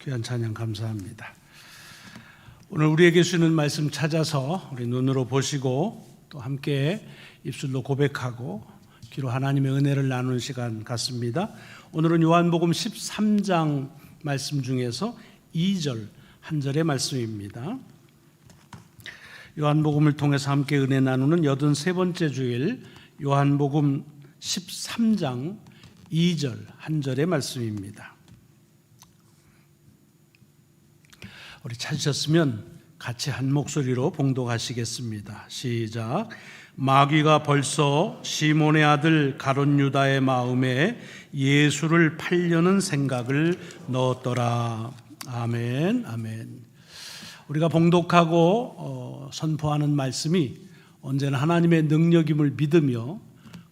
귀한 찬양 감사합니다. 오늘 우리에게 주는 말씀 찾아서 우리 눈으로 보시고 또 함께 입술로 고백하고 귀로 하나님의 은혜를 나누는 시간 같습니다. 오늘은 요한복음 13장 말씀 중에서 2절 한 절의 말씀입니다. 요한복음을 통해서 함께 은혜 나누는 83번째 주일 요한복음 13장 2절 한 절의 말씀입니다. 우리 찾으셨으면 같이 한 목소리로 봉독하시겠습니다. 시작. 마귀가 벌써 시몬의 아들 가룟 유다의 마음에 예수를 팔려는 생각을 넣었더라. 아멘, 아멘. 우리가 봉독하고 선포하는 말씀이 언제나 하나님의 능력임을 믿으며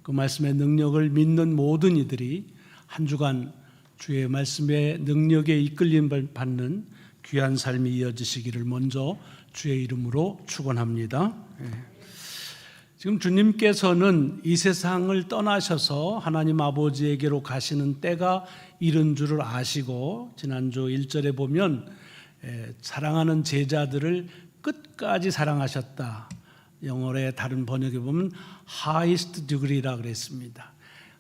그 말씀의 능력을 믿는 모든 이들이 한 주간 주의 말씀의 능력에 이끌림을 받는 귀한 삶이 이어지시기를 먼저 주의 이름으로 축원합니다. 지금 주님께서는 이 세상을 떠나셔서 하나님 아버지에게로 가시는 때가 이른 줄을 아시고 지난주 1절에 보면 사랑하는 제자들을 끝까지 사랑하셨다. 영어의 다른 번역에 보면 highest degree라 그랬습니다.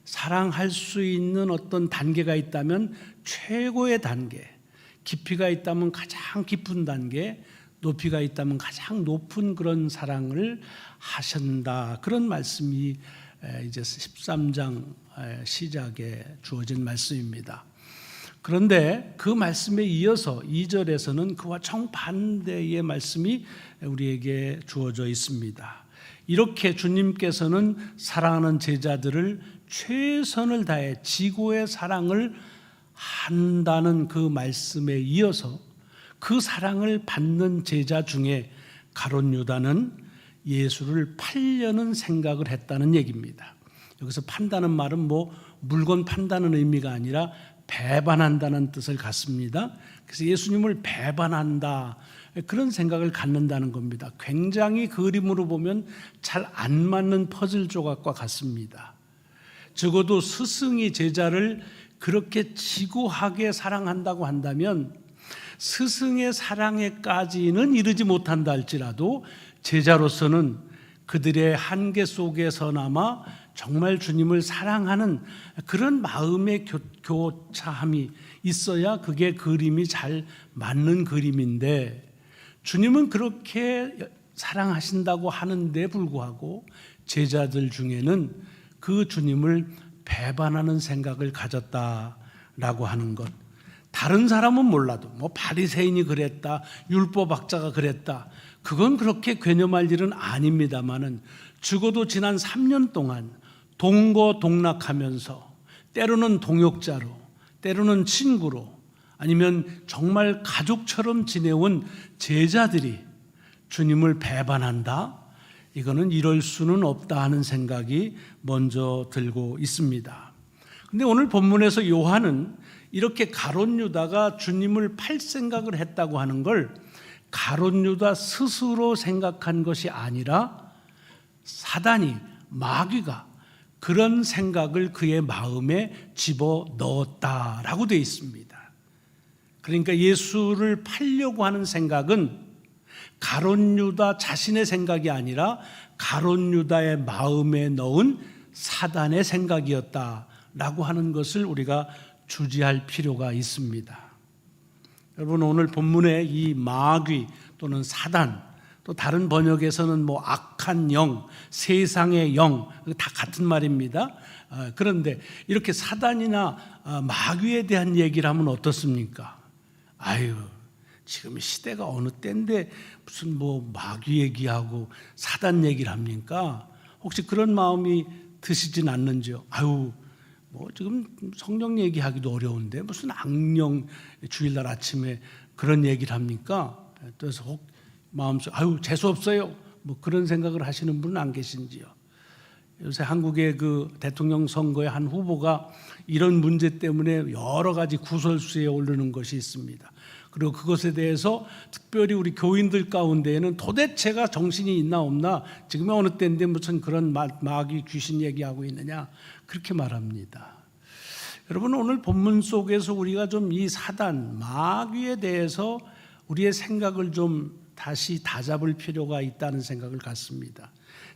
사랑할 수 있는 어떤 단계가 있다면 최고의 단계, 깊이가 있다면 가장 깊은 단계, 높이가 있다면 가장 높은 그런 사랑을 하신다. 그런 말씀이 이제 13장 시작에 주어진 말씀입니다. 그런데 그 말씀에 이어서 2절에서는 그와 정반대의 말씀이 우리에게 주어져 있습니다. 이렇게 주님께서는 사랑하는 제자들을 최선을 다해 지고의 사랑을 한다는 그 말씀에 이어서 그 사랑을 받는 제자 중에 가룟 유다는 예수를 팔려는 생각을 했다는 얘기입니다. 여기서 판다는 말은 물건 판다는 의미가 아니라 배반한다는 뜻을 갖습니다. 그래서 예수님을 배반한다, 그런 생각을 갖는다는 겁니다. 굉장히 그림으로 보면 잘 안 맞는 퍼즐 조각과 같습니다. 적어도 스승이 제자를 그렇게 지고하게 사랑한다고 한다면 스승의 사랑에까지는 이르지 못한다 할지라도 제자로서는 그들의 한계 속에서나마 정말 주님을 사랑하는 그런 마음의 교차함이 있어야 그게 그림이 잘 맞는 그림인데, 주님은 그렇게 사랑하신다고 하는데 불구하고 제자들 중에는 그 주님을 배반하는 생각을 가졌다라고 하는 것. 다른 사람은 몰라도 바리새인이 그랬다, 율법학자가 그랬다, 그건 그렇게 괴념할 일은 아닙니다만은 적어도 지난 3년 동안 동거동락하면서 때로는 동역자로, 때로는 친구로, 아니면 정말 가족처럼 지내온 제자들이 주님을 배반한다? 이거는 이럴 수는 없다 하는 생각이 먼저 들고 있습니다. 그런데 오늘 본문에서 요한은 이렇게 가룟 유다가 주님을 팔 생각을 했다고 하는 걸 가룟 유다 스스로 생각한 것이 아니라 사단이, 마귀가 그런 생각을 그의 마음에 집어넣었다라고 되어 있습니다. 그러니까 예수를 팔려고 하는 생각은 가룟 유다 자신의 생각이 아니라 가룟 유다의 마음에 넣은 사단의 생각이었다라고 하는 것을 우리가 주지할 필요가 있습니다. 여러분, 오늘 본문에 이 마귀 또는 사단, 또 다른 번역에서는 악한 영, 세상의 영, 다 같은 말입니다. 그런데 이렇게 사단이나 마귀에 대한 얘기를 하면 어떻습니까? 지금 시대가 어느 때인데 무슨 마귀 얘기하고 사단 얘기를 합니까? 혹시 그런 마음이 드시진 않는지요? 지금 성령 얘기하기도 어려운데 무슨 악령 주일날 아침에 그런 얘기를 합니까? 그래서 혹 마음속 재수 없어요, 그런 생각을 하시는 분은 안 계신지요? 요새 한국의 그 대통령 선거의 한 후보가 이런 문제 때문에 여러 가지 구설수에 오르는 것이 있습니다. 그리고 그것에 대해서 특별히 우리 교인들 가운데에는 도대체가 정신이 있나 없나, 지금이 어느 때인데 무슨 그런 마귀 귀신 얘기하고 있느냐, 그렇게 말합니다. 여러분, 오늘 본문 속에서 우리가 좀 이 사단, 마귀에 대해서 우리의 생각을 좀 다시 다잡을 필요가 있다는 생각을 갖습니다.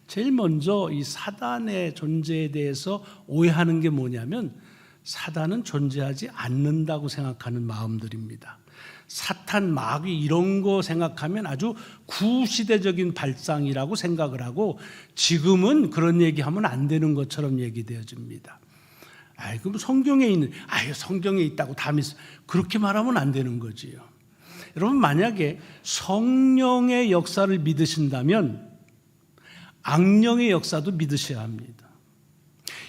제일 먼저 이 사단의 존재에 대해서 오해하는 게 뭐냐면, 사단은 존재하지 않는다고 생각하는 마음들입니다. 사탄, 마귀 이런 거 생각하면 아주 구시대적인 발상이라고 생각을 하고, 지금은 그런 얘기하면 안 되는 것처럼 얘기되어집니다. 그럼 성경에 있다고 다 믿어. 그렇게 말하면 안 되는 거지요. 여러분, 만약에 성령의 역사를 믿으신다면 악령의 역사도 믿으셔야 합니다.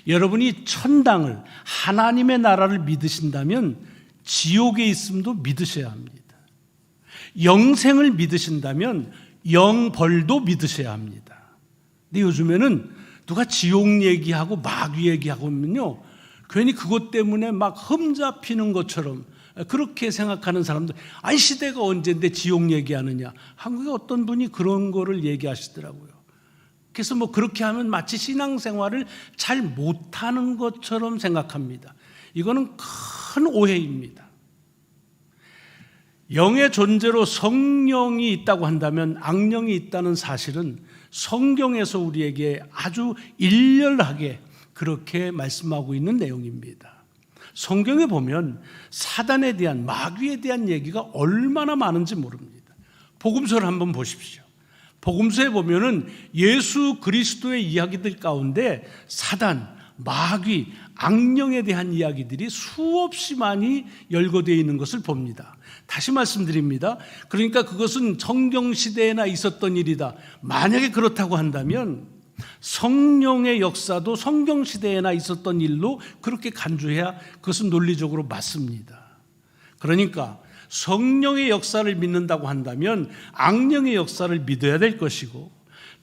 여러분이 천당을, 하나님의 나라를 믿으신다면 지옥에 있음도 믿으셔야 합니다. 영생을 믿으신다면 영벌도 믿으셔야 합니다. 근데 요즘에는 누가 지옥 얘기하고 마귀 얘기하고 하면요, 괜히 그것 때문에 막 흠잡히는 것처럼 그렇게 생각하는 사람들, 시대가 언젠데 지옥 얘기하느냐. 한국에 어떤 분이 그런 거를 얘기하시더라고요. 그래서 그렇게 하면 마치 신앙생활을 잘 못하는 것처럼 생각합니다. 이거는 큰 오해입니다. 영의 존재로 성령이 있다고 한다면 악령이 있다는 사실은 성경에서 우리에게 아주 일렬하게 그렇게 말씀하고 있는 내용입니다. 성경에 보면 사단에 대한, 마귀에 대한 얘기가 얼마나 많은지 모릅니다. 복음서를 한번 보십시오. 복음서에 보면은 예수 그리스도의 이야기들 가운데 사단, 마귀, 악령에 대한 이야기들이 수없이 많이 열거되어 있는 것을 봅니다. 다시 말씀드립니다. 그러니까 그것은 성경시대에나 있었던 일이다. 만약에 그렇다고 한다면 성령의 역사도 성경시대에나 있었던 일로 그렇게 간주해야 그것은 논리적으로 맞습니다. 그러니까 성령의 역사를 믿는다고 한다면 악령의 역사를 믿어야 될 것이고,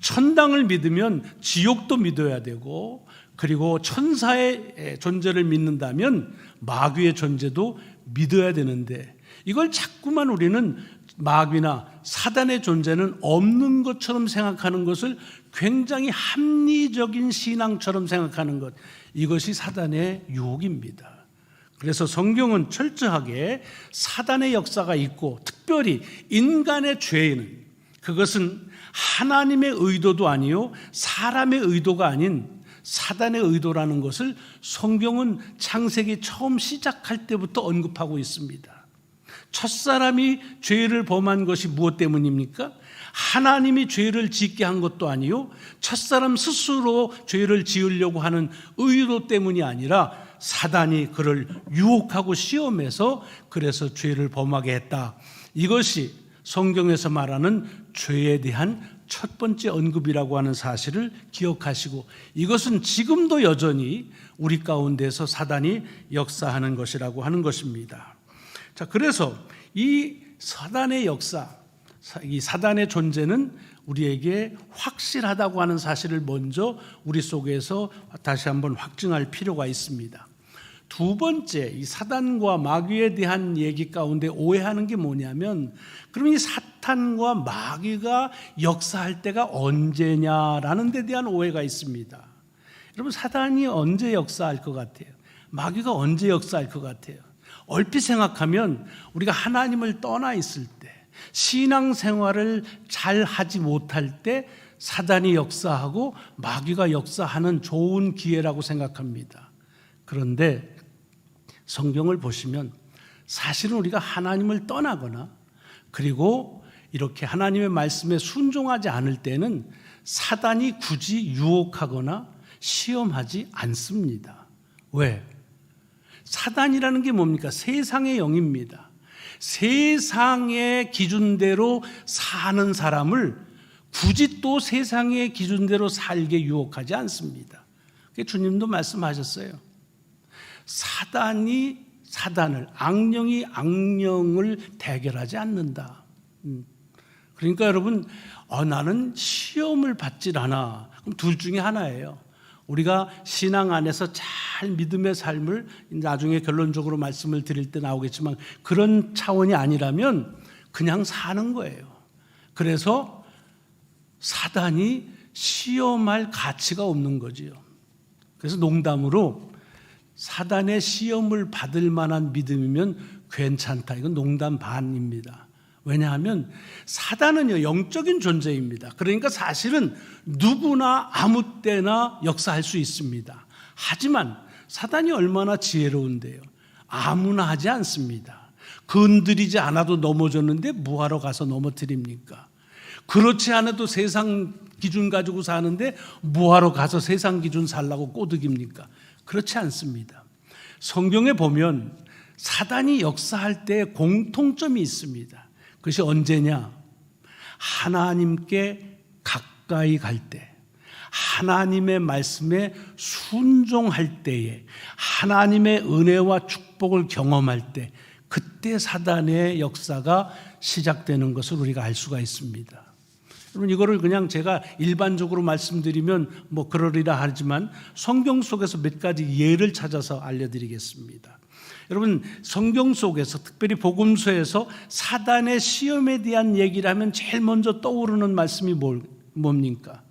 천당을 믿으면 지옥도 믿어야 되고, 그리고 천사의 존재를 믿는다면 마귀의 존재도 믿어야 되는데, 이걸 자꾸만 우리는 마귀나 사단의 존재는 없는 것처럼 생각하는 것을 굉장히 합리적인 신앙처럼 생각하는 것, 이것이 사단의 유혹입니다. 그래서 성경은 철저하게 사단의 역사가 있고, 특별히 인간의 죄는 그것은 하나님의 의도도 아니요 사람의 의도가 아닌 사단의 의도라는 것을 성경은 창세기 처음 시작할 때부터 언급하고 있습니다. 첫사람이 죄를 범한 것이 무엇 때문입니까? 하나님이 죄를 짓게 한 것도 아니요 첫사람 스스로 죄를 지으려고 하는 의도 때문이 아니라 사단이 그를 유혹하고 시험해서 그래서 죄를 범하게 했다. 이것이 성경에서 말하는 죄에 대한 첫 번째 언급이라고 하는 사실을 기억하시고, 이것은 지금도 여전히 우리 가운데서 사단이 역사하는 것이라고 하는 것입니다. 자, 그래서 이 사단의 역사, 이 사단의 존재는 우리에게 확실하다고 하는 사실을 먼저 우리 속에서 다시 한번 확증할 필요가 있습니다. 두 번째, 이 사단과 마귀에 대한 얘기 가운데 오해하는 게 뭐냐면, 그럼 이 사탄과 마귀가 역사할 때가 언제냐라는 데 대한 오해가 있습니다. 여러분, 사단이 언제 역사할 것 같아요? 마귀가 언제 역사할 것 같아요? 얼핏 생각하면 우리가 하나님을 떠나 있을 때, 신앙생활을 잘 하지 못할 때 사단이 역사하고 마귀가 역사하는 좋은 기회라고 생각합니다. 그런데 성경을 보시면 사실은 우리가 하나님을 떠나거나 그리고 이렇게 하나님의 말씀에 순종하지 않을 때는 사단이 굳이 유혹하거나 시험하지 않습니다. 왜? 사단이라는 게 뭡니까? 세상의 영입니다. 세상의 기준대로 사는 사람을 굳이 또 세상의 기준대로 살게 유혹하지 않습니다. 주님도 말씀하셨어요. 사단이 사단을, 악령이 악령을 대결하지 않는다. 그러니까 여러분, 나는 시험을 받질 않아. 그럼 둘 중에 하나예요. 우리가 신앙 안에서 잘 믿음의 삶을, 나중에 결론적으로 말씀을 드릴 때 나오겠지만, 그런 차원이 아니라면 그냥 사는 거예요. 그래서 사단이 시험할 가치가 없는 거지요. 그래서 농담으로 사단의 시험을 받을 만한 믿음이면 괜찮다. 이건 농담 반입니다. 왜냐하면 사단은요, 영적인 존재입니다. 그러니까 사실은 누구나 아무 때나 역사할 수 있습니다. 하지만 사단이 얼마나 지혜로운데요. 아무나 하지 않습니다. 건드리지 않아도 넘어졌는데 뭐하러 가서 넘어뜨립니까? 그렇지 않아도 세상 기준 가지고 사는데 뭐하러 가서 세상 기준 살라고 꼬드깁니까? 그렇지 않습니다. 성경에 보면 사단이 역사할 때 공통점이 있습니다. 그것이 언제냐? 하나님께 가까이 갈 때, 하나님의 말씀에 순종할 때에, 하나님의 은혜와 축복을 경험할 때, 그때 사단의 역사가 시작되는 것을 우리가 알 수가 있습니다. 여러분, 이거를 그냥 제가 일반적으로 말씀드리면 뭐 그러리라 하지만 성경 속에서 몇 가지 예를 찾아서 알려드리겠습니다. 여러분, 성경 속에서 특별히 복음서에서 사단의 시험에 대한 얘기를 하면 제일 먼저 떠오르는 말씀이 뭡니까?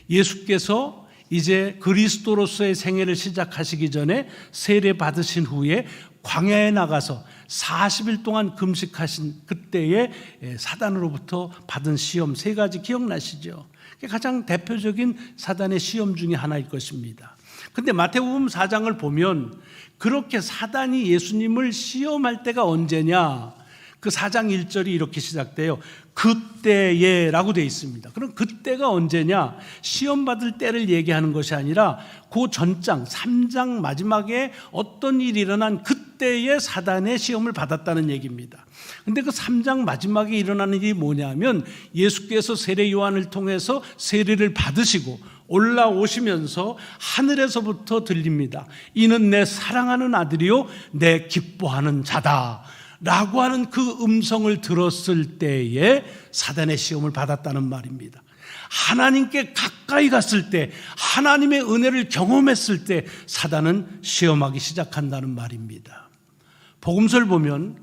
예수께서 이제 그리스도로서의 생애를 시작하시기 전에 세례 받으신 후에 광야에 나가서 40일 동안 금식하신 그때에 사단으로부터 받은 시험 3가지 기억나시죠? 가장 대표적인 사단의 시험 중에 하나일 것입니다. 그런데 마태복음 4장을 보면 그렇게 사단이 예수님을 시험할 때가 언제냐? 그 4장 1절이 이렇게 시작돼요. 그때에 라고 되어 있습니다. 그럼 그때가 언제냐? 시험 받을 때를 얘기하는 것이 아니라 그 전장 3장 마지막에 어떤 일이 일어난 그때에 사단의 시험을 받았다는 얘기입니다. 근데 그 3장 마지막에 일어나는 일이 뭐냐면 예수께서 세례 요한을 통해서 세례를 받으시고 올라오시면서 하늘에서부터 들립니다. 이는 내 사랑하는 아들이요 내 기뻐하는 자다 라고 하는 그 음성을 들었을 때에 사단의 시험을 받았다는 말입니다. 하나님께 가까이 갔을 때, 하나님의 은혜를 경험했을 때 사단은 시험하기 시작한다는 말입니다. 복음서를 보면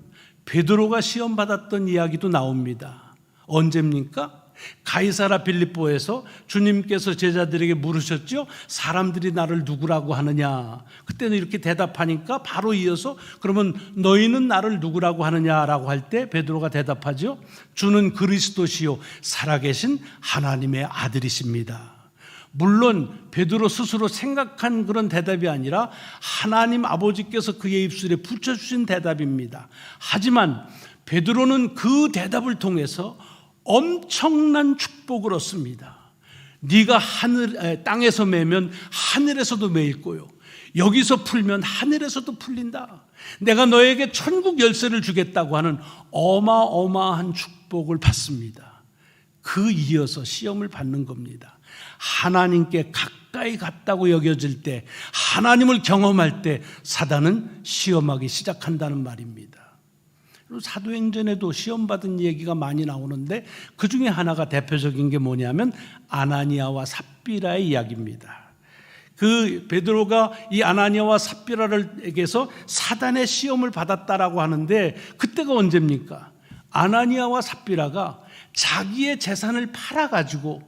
베드로가 시험받았던 이야기도 나옵니다. 언제입니까? 가이사라 빌립보에서 주님께서 제자들에게 물으셨죠. 사람들이 나를 누구라고 하느냐? 그때는 이렇게 대답하니까 바로 이어서 그러면 너희는 나를 누구라고 하느냐라고 할 때 베드로가 대답하죠. 주는 그리스도시요 살아계신 하나님의 아들이십니다. 물론 베드로 스스로 생각한 그런 대답이 아니라 하나님 아버지께서 그의 입술에 붙여주신 대답입니다. 하지만 베드로는 그 대답을 통해서 엄청난 축복을 얻습니다. 네가 땅에서 매면 하늘에서도 매일 거요. 여기서 풀면 하늘에서도 풀린다. 내가 너에게 천국 열쇠를 주겠다고 하는 어마어마한 축복을 받습니다. 그 이어서 시험을 받는 겁니다. 하나님께 가까이 갔다고 여겨질 때, 하나님을 경험할 때 사단은 시험하기 시작한다는 말입니다. 사도행전에도 시험받은 얘기가 많이 나오는데 그 중에 하나가 대표적인 게 뭐냐면 아나니아와 삽비라의 이야기입니다. 그 베드로가 이 아나니아와 삽비라에게서 사단의 시험을 받았다라고 하는데 그때가 언제입니까? 아나니아와 삽비라가 자기의 재산을 팔아가지고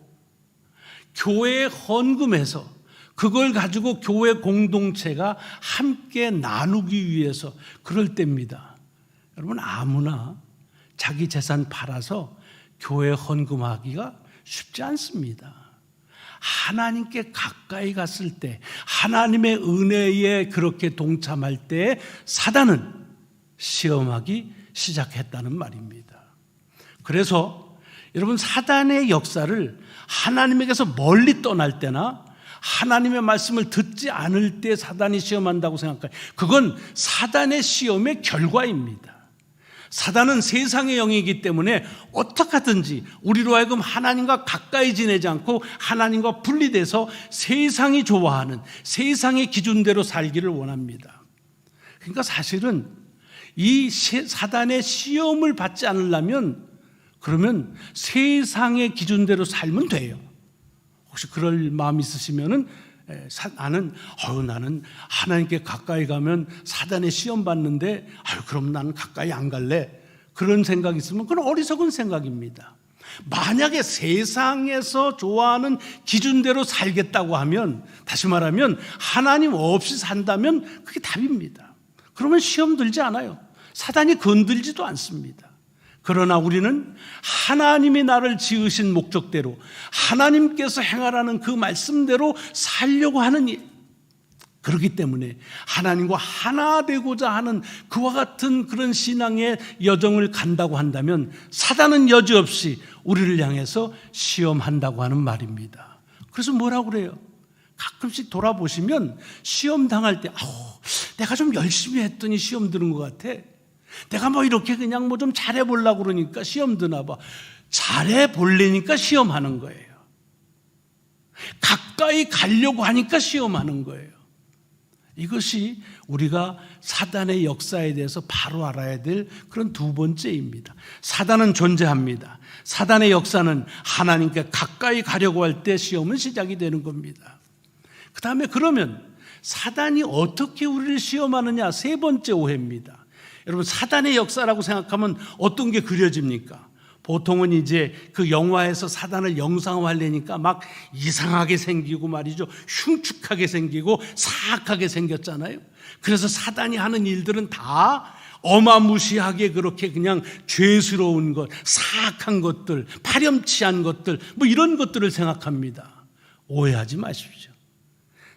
교회에 헌금해서 그걸 가지고 교회 공동체가 함께 나누기 위해서 그럴 때입니다. 여러분, 아무나 자기 재산 팔아서 교회 헌금하기가 쉽지 않습니다. 하나님께 가까이 갔을 때, 하나님의 은혜에 그렇게 동참할 때 사단은 시험하기 시작했다는 말입니다. 그래서 여러분, 사단의 역사를 하나님에게서 멀리 떠날 때나 하나님의 말씀을 듣지 않을 때 사단이 시험한다고 생각해요. 그건 사단의 시험의 결과입니다. 사단은 세상의 영이기 때문에 어떻게 하든지 우리로 하여금 하나님과 가까이 지내지 않고 하나님과 분리돼서 세상이 좋아하는 세상의 기준대로 살기를 원합니다. 그러니까 사실은 이 사단의 시험을 받지 않으려면 그러면 세상의 기준대로 살면 돼요. 혹시 그럴 마음 있으시면은 나는 하나님께 가까이 가면 사단에 시험 받는데 그럼 나는 가까이 안 갈래. 그런 생각이 있으면 그건 어리석은 생각입니다. 만약에 세상에서 좋아하는 기준대로 살겠다고 하면, 다시 말하면 하나님 없이 산다면 그게 답입니다. 그러면 시험 들지 않아요. 사단이 건들지도 않습니다. 그러나 우리는 하나님이 나를 지으신 목적대로, 하나님께서 행하라는 그 말씀대로 살려고 하는 일, 그렇기 때문에 하나님과 하나 되고자 하는 그와 같은 그런 신앙의 여정을 간다고 한다면 사단은 여지없이 우리를 향해서 시험한다고 하는 말입니다. 그래서 뭐라고 그래요? 가끔씩 돌아보시면 시험 당할 때 내가 좀 열심히 했더니 시험 드는 것 같아. 내가 뭐 이렇게 그냥 뭐 좀 잘해보려고 그러니까 시험 드나 봐. 잘해보려니까 시험하는 거예요. 가까이 가려고 하니까 시험하는 거예요. 이것이 우리가 사단의 역사에 대해서 바로 알아야 될 그런 두 번째입니다. 사단은 존재합니다. 사단의 역사는 하나님께 가까이 가려고 할 때 시험은 시작이 되는 겁니다. 그 다음에 그러면 사단이 어떻게 우리를 시험하느냐, 세 번째 오해입니다. 여러분, 사단의 역사라고 생각하면 어떤 게 그려집니까? 보통은 이제 그 영화에서 사단을 영상화하려니까 막 이상하게 생기고 말이죠. 흉측하게 생기고 사악하게 생겼잖아요. 그래서 사단이 하는 일들은 다 어마무시하게 그렇게 그냥 죄스러운 것, 사악한 것들, 파렴치한 것들, 뭐 이런 것들을 생각합니다. 오해하지 마십시오.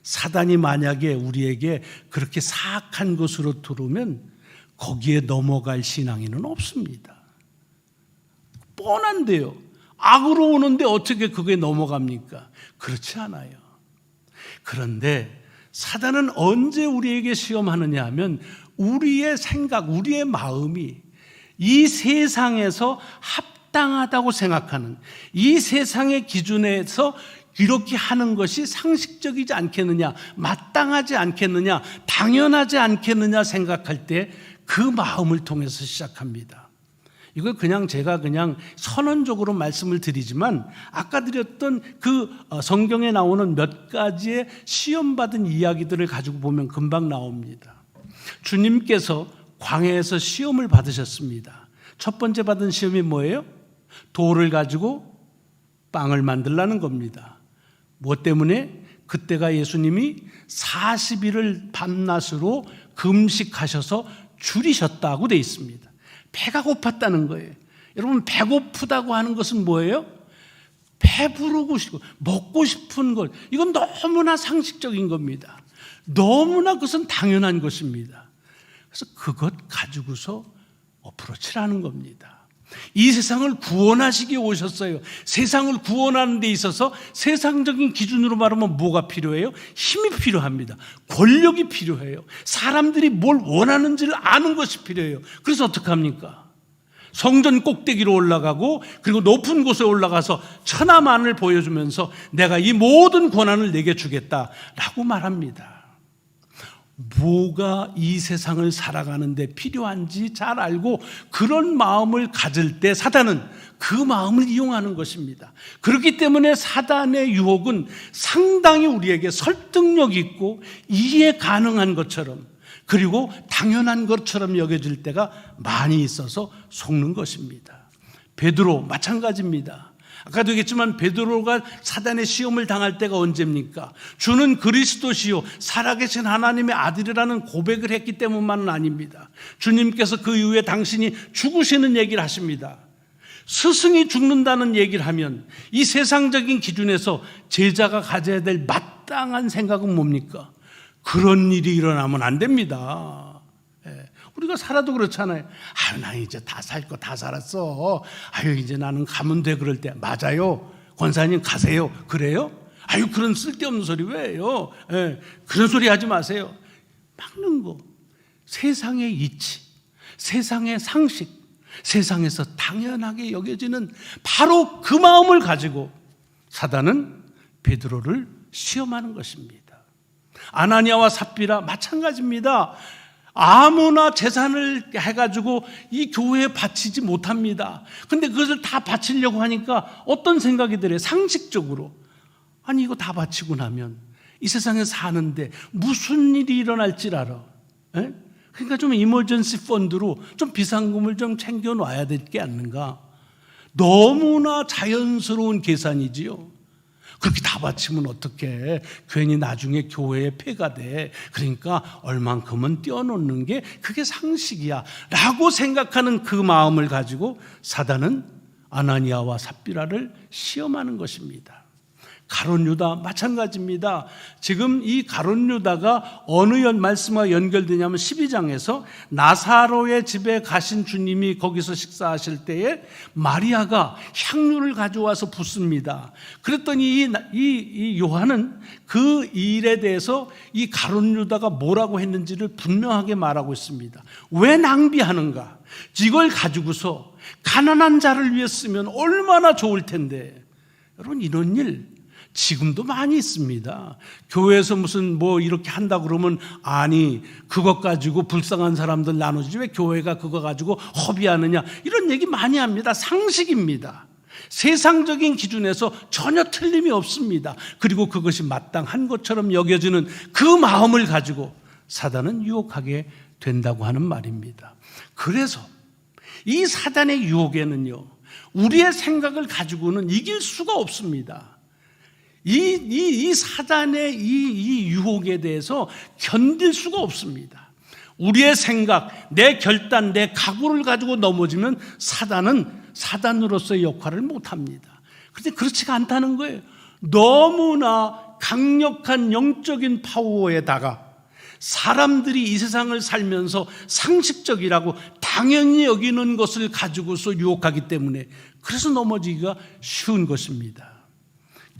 사단이 만약에 우리에게 그렇게 사악한 것으로 들어오면 거기에 넘어갈 신앙인은 없습니다. 뻔한데요. 악으로 오는데 어떻게 그게 넘어갑니까? 그렇지 않아요. 그런데 사단은 언제 우리에게 시험하느냐 하면 우리의 생각, 우리의 마음이 이 세상에서 합당하다고 생각하는, 이 세상의 기준에서 이렇게 하는 것이 상식적이지 않겠느냐, 마땅하지 않겠느냐, 당연하지 않겠느냐 생각할 때 그 마음을 통해서 시작합니다. 이걸 제가 선언적으로 말씀을 드리지만 아까 드렸던 그 성경에 나오는 몇 가지의 시험받은 이야기들을 가지고 보면 금방 나옵니다. 주님께서 광야에서 시험을 받으셨습니다. 첫 번째 받은 시험이 뭐예요? 돌을 가지고 빵을 만들라는 겁니다. 무엇 때문에? 그때가 예수님이 40일을 밤낮으로 금식하셔서 줄이셨다고 되어 있습니다. 배가 고팠다는 거예요. 여러분, 배고프다고 하는 것은 뭐예요? 배부르고 싶고 먹고 싶은 것. 이건 너무나 상식적인 겁니다. 너무나 그것은 당연한 것입니다. 그래서 그것 가지고서 어프로치라는 겁니다. 이 세상을 구원하시기 오셨어요. 세상을 구원하는 데 있어서 세상적인 기준으로 말하면 뭐가 필요해요? 힘이 필요합니다. 권력이 필요해요. 사람들이 뭘 원하는지를 아는 것이 필요해요. 그래서 어떻게 합니까? 성전 꼭대기로 올라가고 그리고 높은 곳에 올라가서 천하만을 보여주면서 내가 이 모든 권한을 내게 주겠다라고 말합니다. 뭐가 이 세상을 살아가는 데 필요한지 잘 알고 그런 마음을 가질 때 사단은 그 마음을 이용하는 것입니다. 그렇기 때문에 사단의 유혹은 상당히 우리에게 설득력 있고 이해 가능한 것처럼, 그리고 당연한 것처럼 여겨질 때가 많이 있어서 속는 것입니다. 베드로 마찬가지입니다. 아까도 얘기했지만 베드로가 사단의 시험을 당할 때가 언제입니까? 주는 그리스도시요 살아계신 하나님의 아들이라는 고백을 했기 때문만은 아닙니다. 주님께서 그 이후에 당신이 죽으시는 얘기를 하십니다. 스승이 죽는다는 얘기를 하면 이 세상적인 기준에서 제자가 가져야 될 마땅한 생각은 뭡니까? 그런 일이 일어나면 안 됩니다. 우리가 살아도 그렇잖아요. 나 이제 다 살 거 다 살았어. 이제 나는 가면 돼. 그럴 때 맞아요. 권사님 가세요. 그래요? 그런 쓸데없는 소리 왜 해요? 그런 소리 하지 마세요. 막는 거. 세상의 이치, 세상의 상식, 세상에서 당연하게 여겨지는 바로 그 마음을 가지고 사단은 베드로를 시험하는 것입니다. 아나니아와 삽비라 마찬가지입니다. 아무나 재산을 해가지고 이 교회에 바치지 못합니다. 근데 그것을 다 바치려고 하니까 어떤 생각이 들어요? 상식적으로. 이거 다 바치고 나면 이 세상에 사는데 무슨 일이 일어날지 알아. 그러니까 좀 이머전시 펀드로 좀 비상금을 좀 챙겨놔야 될 게 아닌가. 너무나 자연스러운 계산이지요. 그렇게 다 바치면 어떡해. 괜히 나중에 교회에 폐가 돼. 그러니까 얼만큼은 떼어놓는 게 그게 상식이야 라고 생각하는 그 마음을 가지고 사단은 아나니아와 삽비라를 시험하는 것입니다. 가룟 유다 마찬가지입니다. 지금 이 가룟 유다가 어느 말씀과 연결되냐면 12장에서 나사로의 집에 가신 주님이 거기서 식사하실 때에 마리아가 향유를 가져와서 붓습니다. 그랬더니 이 요한은 그 일에 대해서 이 가룟 유다가 뭐라고 했는지를 분명하게 말하고 있습니다. 왜 낭비하는가? 이걸 가지고서 가난한 자를 위해 쓰면 얼마나 좋을 텐데. 여러분, 이런 일 지금도 많이 있습니다. 교회에서 무슨 뭐 이렇게 한다 그러면 아니 그것 가지고 불쌍한 사람들 나누지 왜 교회가 그거 가지고 허비하느냐, 이런 얘기 많이 합니다. 상식입니다. 세상적인 기준에서 전혀 틀림이 없습니다. 그리고 그것이 마땅한 것처럼 여겨지는 그 마음을 가지고 사단은 유혹하게 된다고 하는 말입니다. 그래서 이 사단의 유혹에는요, 우리의 생각을 가지고는 이길 수가 없습니다. 이 사단의 이 유혹에 대해서 견딜 수가 없습니다. 우리의 생각, 내 결단, 내 각오를 가지고 넘어지면 사단은 사단으로서의 역할을 못합니다. 그런데 그렇지가 않다는 거예요. 너무나 강력한 영적인 파워에다가 사람들이 이 세상을 살면서 상식적이라고 당연히 여기는 것을 가지고서 유혹하기 때문에 그래서 넘어지기가 쉬운 것입니다.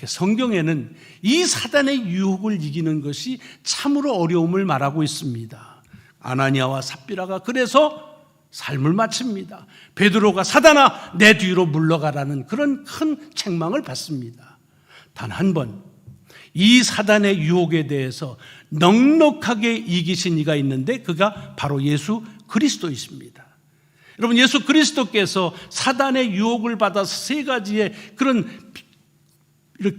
성경에는 이 사단의 유혹을 이기는 것이 참으로 어려움을 말하고 있습니다. 아나니아와 삽비라가 그래서 삶을 마칩니다. 베드로가 사단아 내 뒤로 물러가라는 그런 큰 책망을 받습니다. 단 한 번 이 사단의 유혹에 대해서 넉넉하게 이기신 이가 있는데 그가 바로 예수 그리스도이십니다. 여러분, 예수 그리스도께서 사단의 유혹을 받아서 세 가지의 그런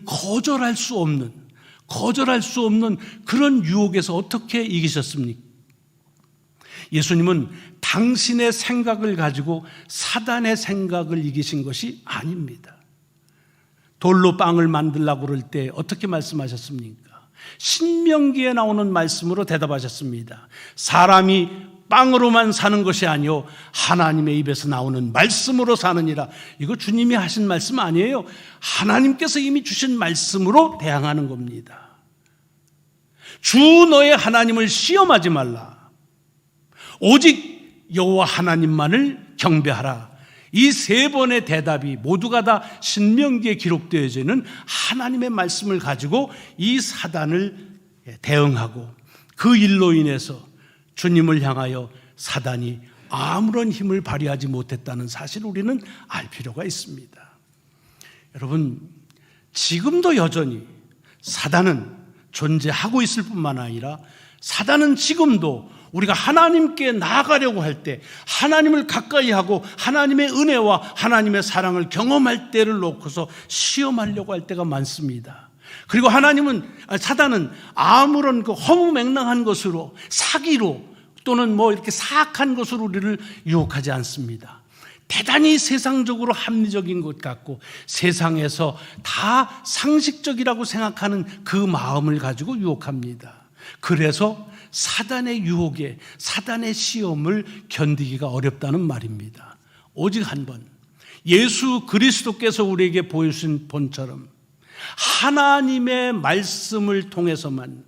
거절할 수 없는 그런 유혹에서 어떻게 이기셨습니까? 예수님은 당신의 생각을 가지고 사단의 생각을 이기신 것이 아닙니다. 돌로 빵을 만들라고 그럴 때 어떻게 말씀하셨습니까? 신명기에 나오는 말씀으로 대답하셨습니다. 사람이 빵으로만 사는 것이 아니요 하나님의 입에서 나오는 말씀으로 사느니라. 이거 주님이 하신 말씀 아니에요. 하나님께서 이미 주신 말씀으로 대항하는 겁니다. 주 너의 하나님을 시험하지 말라. 오직 여호와 하나님만을 경배하라. 이 세 번의 대답이 모두가 다 신명기에 기록되어져 있는 하나님의 말씀을 가지고 이 사단을 대응하고 그 일로 인해서 주님을 향하여 사단이 아무런 힘을 발휘하지 못했다는 사실을 우리는 알 필요가 있습니다. 여러분, 지금도 여전히 사단은 존재하고 있을 뿐만 아니라 사단은 지금도 우리가 하나님께 나아가려고 할 때, 하나님을 가까이 하고 하나님의 은혜와 하나님의 사랑을 경험할 때를 놓고서 시험하려고 할 때가 많습니다. 그리고 사단은 아무런 그 허무맹랑한 것으로, 사기로 또는 뭐 이렇게 사악한 것으로 우리를 유혹하지 않습니다. 대단히 세상적으로 합리적인 것 같고 세상에서 다 상식적이라고 생각하는 그 마음을 가지고 유혹합니다. 그래서 사단의 유혹에, 사단의 시험을 견디기가 어렵다는 말입니다. 오직 한 번, 예수 그리스도께서 우리에게 보여주신 본처럼 하나님의 말씀을 통해서만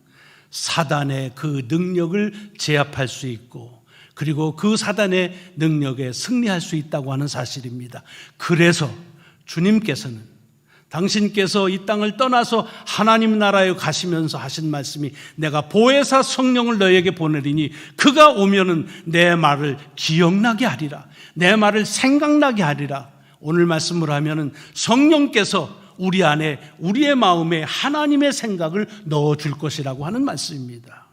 사단의 그 능력을 제압할 수 있고, 그리고 그 사단의 능력에 승리할 수 있다고 하는 사실입니다. 그래서 주님께서는 당신께서 이 땅을 떠나서 하나님 나라에 가시면서 하신 말씀이 내가 보혜사 성령을 너에게 보내리니 그가 오면은 내 말을 기억나게 하리라, 내 말을 생각나게 하리라. 오늘 말씀으로 하면은 성령께서 우리 안에, 우리의 마음에 하나님의 생각을 넣어줄 것이라고 하는 말씀입니다.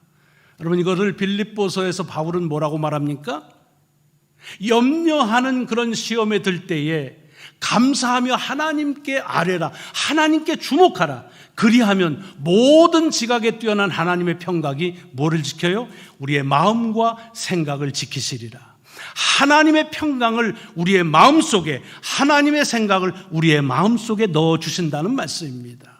여러분, 이것을 빌립보서에서 바울은 뭐라고 말합니까? 염려하는 그런 시험에 들 때에 감사하며 하나님께 아뢰라, 하나님께 주목하라. 그리하면 모든 지각에 뛰어난 하나님의 평각이 뭐를 지켜요? 우리의 마음과 생각을 지키시리라. 하나님의 평강을 우리의 마음속에, 하나님의 생각을 우리의 마음속에 넣어주신다는 말씀입니다.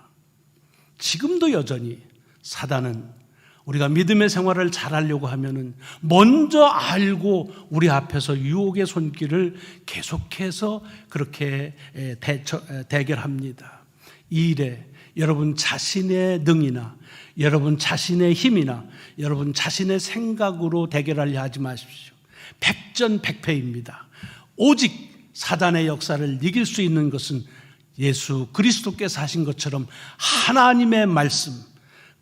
지금도 여전히 사단은 우리가 믿음의 생활을 잘하려고 하면은 먼저 알고 우리 앞에서 유혹의 손길을 계속해서 그렇게 대결합니다. 이 일에 여러분 자신의 능이나 여러분 자신의 힘이나 여러분 자신의 생각으로 대결하려 하지 마십시오. 백전백패입니다. 오직 사단의 역사를 이길 수 있는 것은 예수 그리스도께서 하신 것처럼 하나님의 말씀,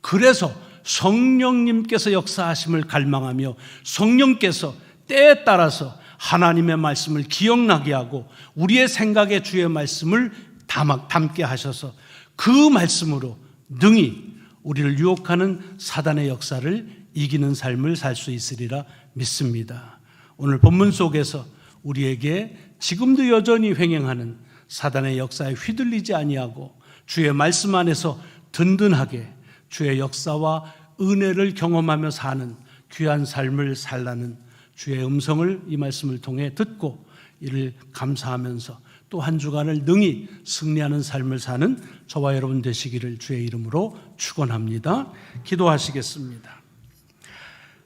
그래서 성령님께서 역사하심을 갈망하며 성령께서 때에 따라서 하나님의 말씀을 기억나게 하고 우리의 생각에 주의 말씀을 담게 하셔서 그 말씀으로 능히 우리를 유혹하는 사단의 역사를 이기는 삶을 살 수 있으리라 믿습니다. 오늘 본문 속에서 우리에게 지금도 여전히 횡행하는 사단의 역사에 휘둘리지 아니하고 주의 말씀 안에서 든든하게 주의 역사와 은혜를 경험하며 사는 귀한 삶을 살라는 주의 음성을 이 말씀을 통해 듣고 이를 감사하면서 또 한 주간을 능히 승리하는 삶을 사는 저와 여러분 되시기를 주의 이름으로 축원합니다. 기도하시겠습니다.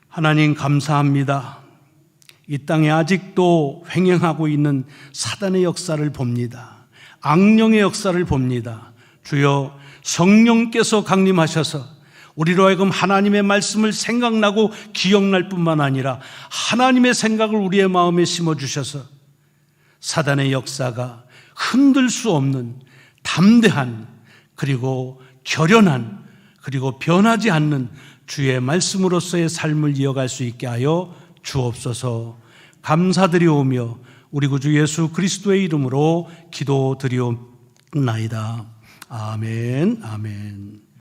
하나님 감사합니다. 이 땅에 아직도 횡행하고 있는 사단의 역사를 봅니다. 악령의 역사를 봅니다. 주여 성령께서 강림하셔서 우리로 하여금 하나님의 말씀을 생각나고 기억날 뿐만 아니라 하나님의 생각을 우리의 마음에 심어주셔서 사단의 역사가 흔들 수 없는 담대한 그리고 결연한 그리고 변하지 않는 주의 말씀으로서의 삶을 이어갈 수 있게 하여 주옵소서. 감사드리오며 우리 구주 예수 그리스도의 이름으로 기도드리옵나이다. 아멘. 아멘.